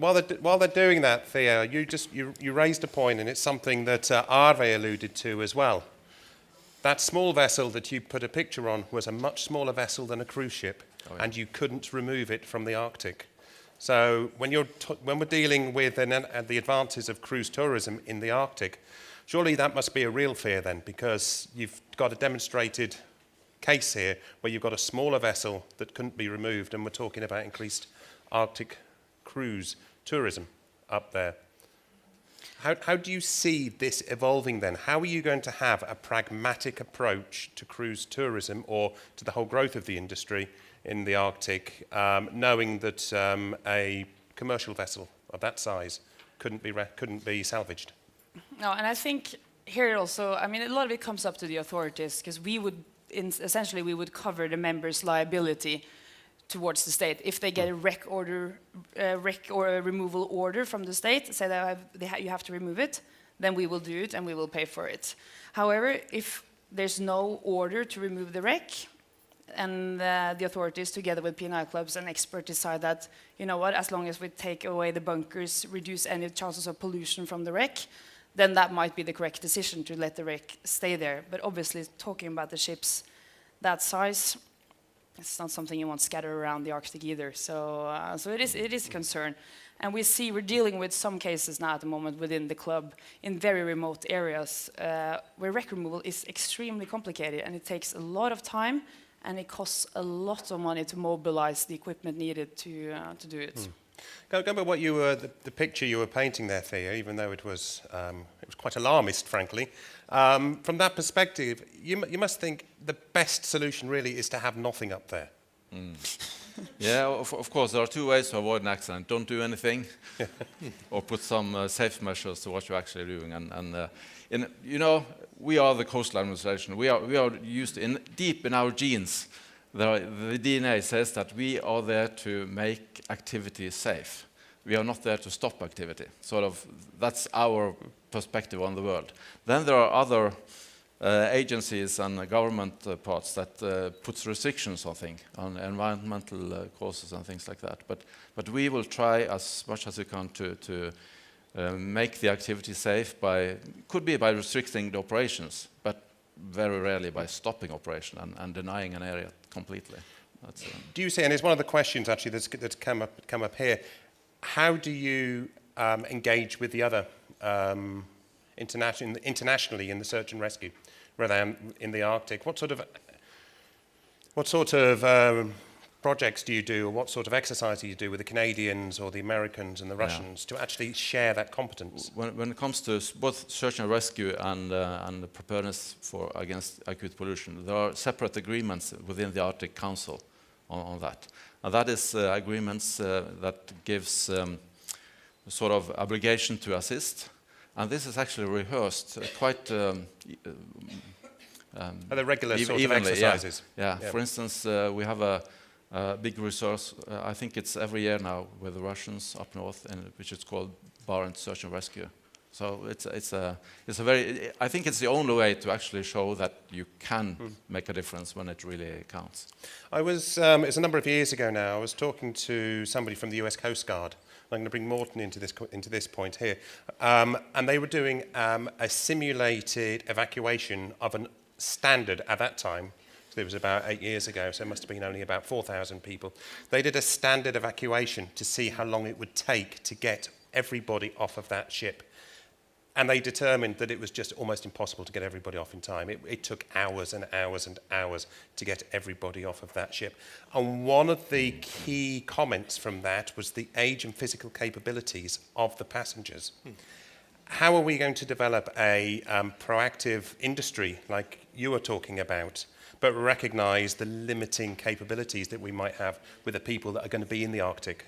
while they're doing that, Theo, you raised a point, and it's something that Arve alluded to as well. That small vessel that you put a picture on was a much smaller vessel than a cruise ship, and you couldn't remove it from the Arctic. So when we're dealing with the advances of cruise tourism in the Arctic, surely that must be a real fear then, because you've got a demonstrated case here where you've got a smaller vessel that couldn't be removed, and we're talking about increased Arctic cruise tourism up there. How do you see this evolving then? How are you going to have a pragmatic approach to cruise tourism or to the whole growth of the industry in the Arctic, knowing that a commercial vessel of that size couldn't be salvaged? No, and I think here also, I mean, a lot of it comes up to the authorities, because essentially we would cover the members' liability towards the state. If they get a wreck or a removal order from the state, say that you have to remove it, then we will do it and we will pay for it. However, if there's no order to remove the wreck, and the authorities, together with P&I clubs and experts, decide that, you know what, as long as we take away the bunkers, reduce any chances of pollution from the wreck, then that might be the correct decision to let the wreck stay there. But obviously, talking about the ships that size, it's not something you want scattered around the Arctic either. So it is a concern. And we're dealing with some cases now at the moment within the club in very remote areas where wreck removal is extremely complicated, and it takes a lot of time, and it costs a lot of money to mobilize the equipment needed to do it. Go back what you were, the picture you were painting there, Theo, even though it was quite alarmist, frankly. From that perspective, you must think the best solution really is to have nothing up there. Yeah, of course, there are two ways to avoid an accident. Don't do anything, or put some safe measures to what you're actually doing. And you know, we are the coastal administration. We are used deep in our genes. The DNA says that we are there to make activity safe. We are not there to stop activity. Sort of, that's our perspective on the world. Then there are other agencies and government parts that puts restrictions on things, on environmental causes and things like that. But we will try as much as we can to make the activity safe could be by restricting the operations, but very rarely by stopping operation and denying an area completely. Do you see, and it's one of the questions actually that's come up here, how do you engage with the other internationally in the search and rescue, rather than in the Arctic? What sort of projects do you do, or what sort of exercise do you do with the Canadians or the Americans and the Russians to actually share that competence? When it comes to both search and rescue and the preparedness against acute pollution, there are separate agreements within the Arctic Council on that. And that is agreements that gives sort of obligation to assist. And this is actually rehearsed quite are there regular sort evenly, of exercises? Yeah. For instance, we have a big resource, I think it's every year now, with the Russians up north, which is called Barents Search and Rescue. So it's a very, I think it's the only way to actually show that you can make a difference when it really counts. I was, it's a number of years ago now, I was talking to somebody from the US Coast Guard. I'm going to bring Morten into this point here. And they were doing a simulated evacuation of a standard at that time. So it was about 8 years ago, so it must have been only about 4,000 people. They did a standard evacuation to see how long it would take to get everybody off of that ship. And they determined that it was just almost impossible to get everybody off in time. It took hours and hours and hours to get everybody off of that ship. And one of the key comments from that was the age and physical capabilities of the passengers. How are we going to develop a proactive industry like you were talking about, but recognise the limiting capabilities that we might have with the people that are going to be in the Arctic?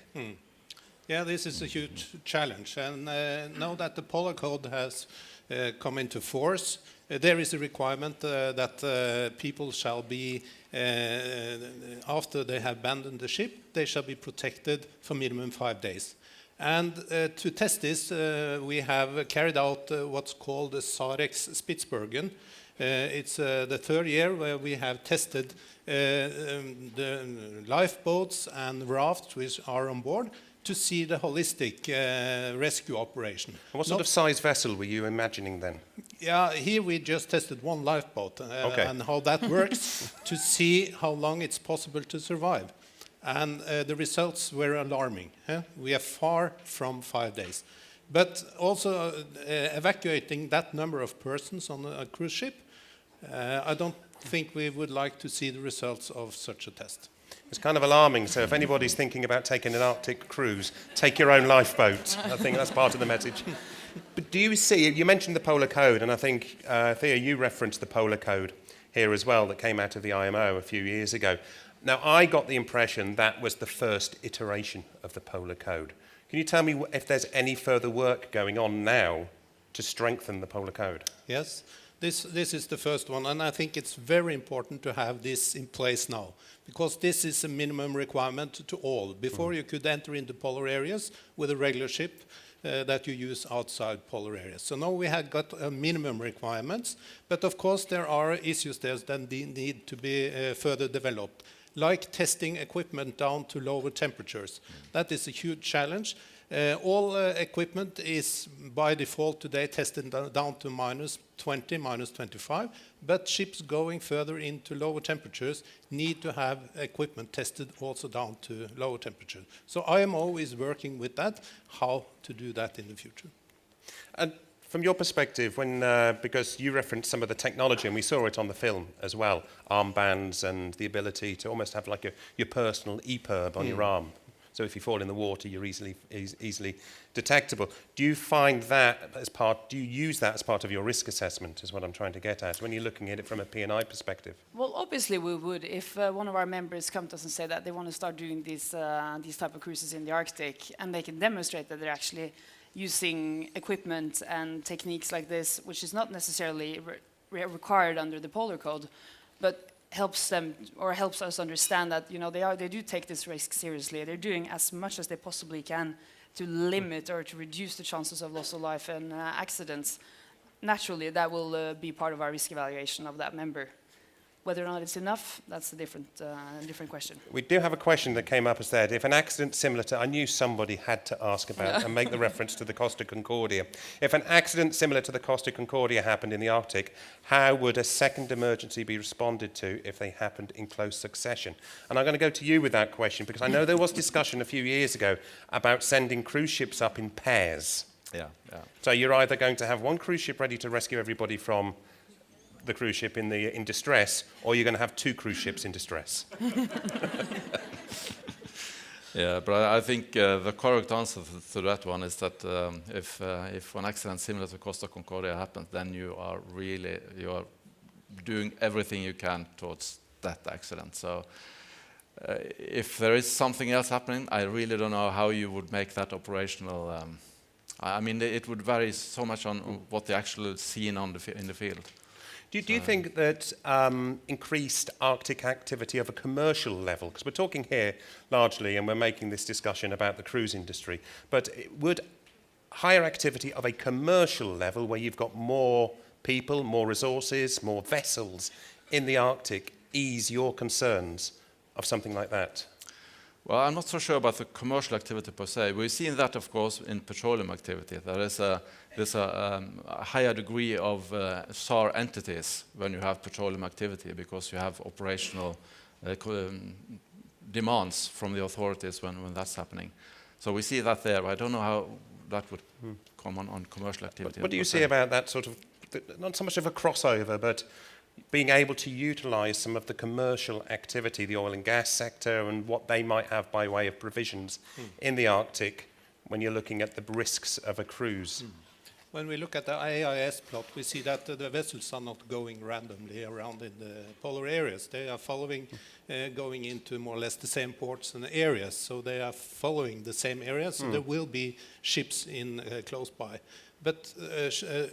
Yeah, this is a huge challenge, and now that the Polar Code has come into force, there is a requirement that people shall be, after they have abandoned the ship, they shall be protected for minimum 5 days. And to test this, we have carried out what's called the SAR Spitsbergen. It's the third year where we have tested the lifeboats and rafts which are on board to see the holistic rescue operation. And what sort of size vessel were you imagining then? Yeah, here we just tested one lifeboat Okay. and how that works to see how long it's possible to survive. And the results were alarming. We are far from 5 days. But also evacuating that number of persons on a cruise ship, I don't think we would like to see the results of such a test. It's kind of alarming, so if anybody's thinking about taking an Arctic cruise, take your own lifeboat. I think that's part of the message. But do you see, you mentioned the Polar Code, and I think, Thea, you referenced the Polar Code here as well that came out of the IMO a few years ago. Now, I got the impression that was the first iteration of the Polar Code. Can you tell me if there's any further work going on now to strengthen the Polar Code? Yes, this is the first one, and I think it's very important to have this in place now, because this is a minimum requirement to all. Before you could enter into polar areas with a regular ship that you use outside polar areas. So now we have got minimum requirements, but of course there are issues there that need to be further developed, like testing equipment down to lower temperatures. That is a huge challenge. All equipment is by default today tested down to -20, -25, but ships going further into lower temperatures need to have equipment tested also down to lower temperature. So IMO is working with that, how to do that in the future. And from your perspective, when because you referenced some of the technology, and we saw it on the film as well, armbands and the ability to almost have like your personal EPIRB on your arm. So if you fall in the water, you're easily detectable. Do you find that as part? Do you use that as part of your risk assessment? Is what I'm trying to get at when you're looking at it from a P&I perspective. Well, obviously we would. If one of our members come to us and say that they want to start doing these type of cruises in the Arctic, and they can demonstrate that they're actually using equipment and techniques like this, which is not necessarily required under the Polar Code, but helps them or helps us understand that they do take this risk seriously. They're doing as much as they possibly can to limit or to reduce the chances of loss of life and accidents. Naturally, that will be part of our risk evaluation of that member. Whether or not it's enough, that's a different question. We do have a question that came up as that. If an accident similar to, I knew somebody had to ask about and make the reference to the Costa Concordia. If an accident similar to the Costa Concordia happened in the Arctic, how would a second emergency be responded to if they happened in close succession? And I'm going to go to you with that question, because I know there was discussion a few years ago about sending cruise ships up in pairs. Yeah. So you're either going to have one cruise ship ready to rescue everybody from the cruise ship in distress, or you're going to have two cruise ships in distress. Yeah, but I think the correct answer to that one is that if an accident similar to Costa Concordia happens, then you are doing everything you can towards that accident. So if there is something else happening, I really don't know how you would make that operational. I mean, it would vary so much on what the actual scene in the field. Do you think that increased Arctic activity of a commercial level, because we're talking here largely and we're making this discussion about the cruise industry, but would higher activity of a commercial level where you've got more people, more resources, more vessels in the Arctic ease your concerns of something like that? Well, I'm not so sure about the commercial activity per se. We've seen that, of course, in petroleum activity. There's a higher degree of SAR entities when you have petroleum activity, because you have operational demands from the authorities when that's happening. So we see that there. I don't know how that would come on commercial activity. What do you see about that sort of, not so much of a crossover, but being able to utilize some of the commercial activity, the oil and gas sector, and what they might have by way of provisions in the Arctic when you're looking at the risks of a cruise? When we look at the AIS plot, we see that the vessels are not going randomly around in the polar areas. They are following, going into more or less the same ports and areas. So they are following the same areas. So there will be ships in close by. But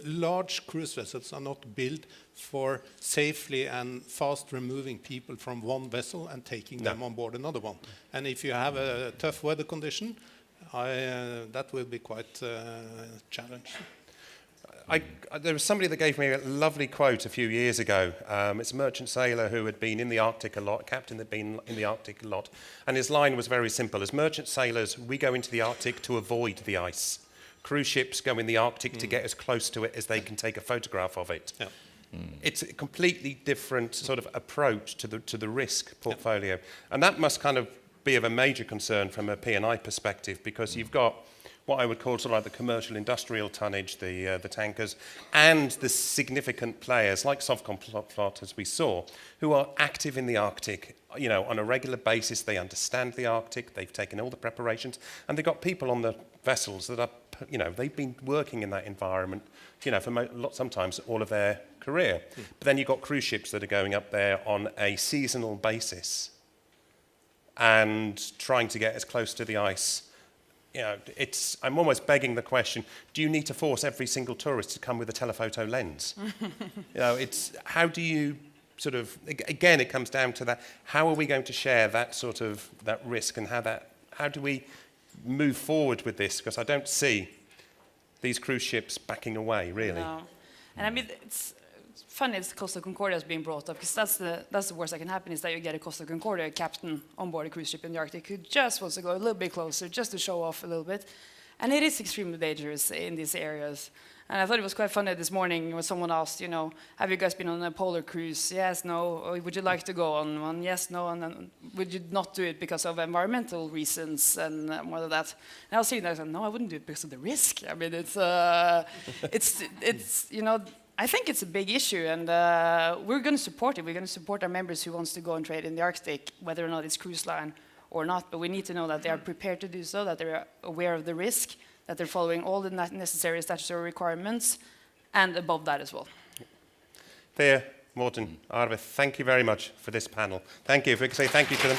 large cruise vessels are not built for safely and fast removing people from one vessel and taking them on board another one. And if you have a tough weather condition, that will be quite challenging. there was somebody that gave me a lovely quote a few years ago. It's a merchant sailor who had been in the Arctic a lot, a captain that had been in the Arctic a lot. And his line was very simple. As merchant sailors, we go into the Arctic to avoid the ice. Cruise ships go in the Arctic to get as close to it as they can take a photograph of it. Yeah. It's a completely different sort of approach to the risk portfolio. And that must kind of be of a major concern from a P&I perspective, because you've got what I would call sort of like the commercial industrial tonnage, the tankers, and the significant players like Sovcomplot, as we saw, who are active in the Arctic, you know, on a regular basis. They understand the Arctic, they've taken all the preparations, and they've got people on the vessels that are, you know, they've been working in that environment, you know, for sometimes all of their career. But then you've got cruise ships that are going up there on a seasonal basis and trying to get as close to the ice. You know, I'm almost begging the question, do you need to force every single tourist to come with a telephoto lens? You know, how do you sort of, again, it comes down to that, how are we going to share that sort of, that risk, and how do we move forward with this? Because I don't see these cruise ships backing away, really. No. And I mean, it's funny it's Costa Concordia is being brought up, because that's the worst that can happen, is that you get a Costa Concordia captain on board a cruise ship in the Arctic who just wants to go a little bit closer, just to show off a little bit. And it is extremely dangerous in these areas. And I thought it was quite funny this morning when someone asked, you know, have you guys been on a polar cruise? Yes, no. Or would you like to go on one? Yes, no. And then would you not do it because of environmental reasons and more of that? And I was sitting there and I said, no, I wouldn't do it because of the risk. I mean, it's you know, I think it's a big issue, and we're going to support it. We're going to support our members who wants to go and trade in the Arctic, whether or not it's cruise line or not. But we need to know that they are prepared to do so, that they're aware of the risk, that they're following all the necessary statutory requirements, and above that as well. Thea, Morten, Arve, thank you very much for this panel. Thank you. If we could say thank you to them.